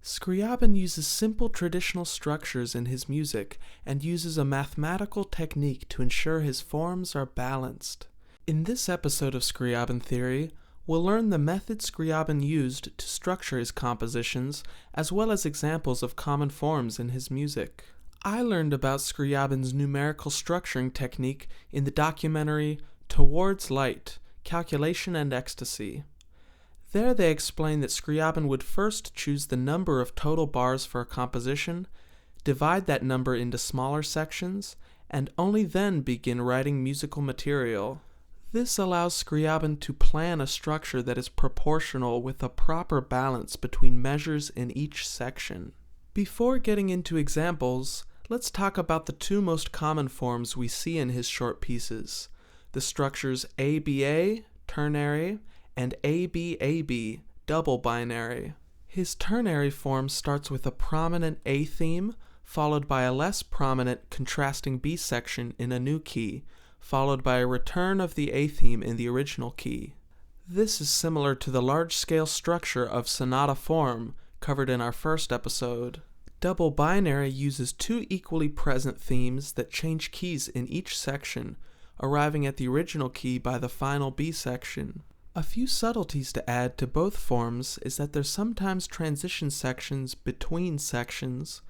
Scriabin uses simple traditional structures in his music and uses a mathematical technique to ensure his forms are balanced. In this episode of Scriabin Theory, we'll learn the method Scriabin used to structure his compositions, as well as examples of common forms in his music. I learned about Scriabin's numerical structuring technique in the documentary Towards Light, Calculation and Ecstasy. There they explain that Scriabin would first choose the number of total bars for a composition, divide that number into smaller sections, and only then begin writing musical material. This allows Scriabin to plan a structure that is proportional with a proper balance between measures in each section. Before getting into examples, let's talk about the two most common forms we see in his short pieces, the structures ABA, ternary, and ABAB, double binary. His ternary form starts with a prominent A theme, followed by a less prominent contrasting B section in a new key, followed by a return of the A theme in the original key. This is similar to the large-scale structure of sonata form covered in our first episode. Double binary uses two equally present themes that change keys in each section, arriving at the original key by the final B section. A few subtleties to add to both forms is that there's sometimes transition sections between sections,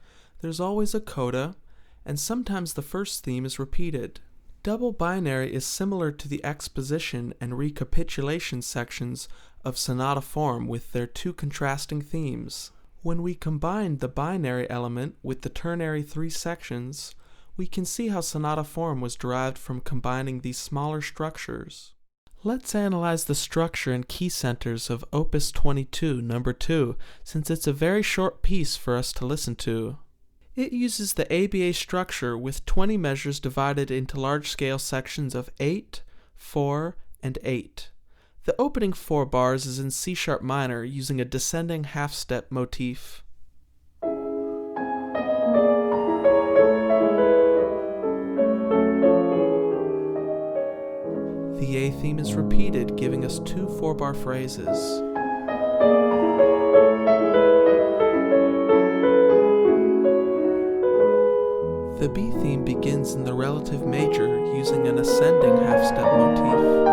there's always a coda, and sometimes the first theme is repeated. Double binary is similar to the exposition and recapitulation sections of sonata form with their two contrasting themes. When we combine the binary element with the ternary three sections, we can see how sonata form was derived from combining these smaller structures. Let's analyze the structure and key centers of Opus 22, number 2, since it's a very short piece for us to listen to. It uses the ABA structure with 20 measures divided into large-scale sections of 8, 4, and 8. The opening 4 bars is in C-sharp minor using a descending half-step motif. The A theme is repeated, giving us 2 4-bar phrases. The B theme begins in the relative major using an ascending half-step motif.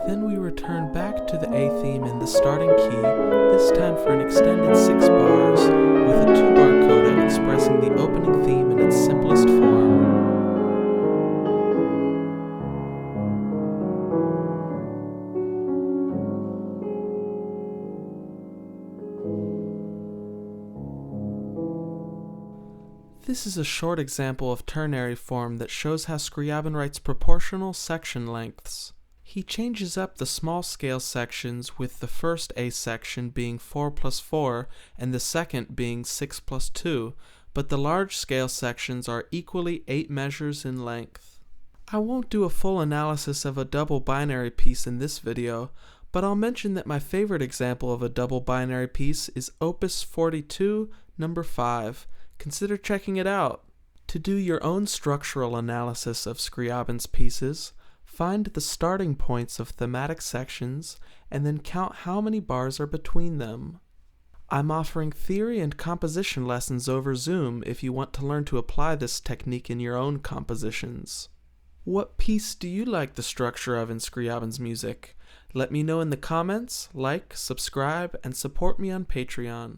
Then we return back to the A theme in the starting key, this time for an extended 6 bars, with a 2-bar coda expressing the opening theme in its simplest form. This is a short example of ternary form that shows how Scriabin writes proportional section lengths. He changes up the small scale sections, with the first A section being 4 plus 4 and the second being 6 plus 2, but the large scale sections are equally 8 measures in length. I won't do a full analysis of a double binary piece in this video, but I'll mention that my favorite example of a double binary piece is Opus 42, number 5. Consider checking it out. To do your own structural analysis of Scriabin's pieces, find the starting points of thematic sections and then count how many bars are between them. I'm offering theory and composition lessons over Zoom if you want to learn to apply this technique in your own compositions. What piece do you like the structure of in Scriabin's music? Let me know in the comments, like, subscribe, and support me on Patreon.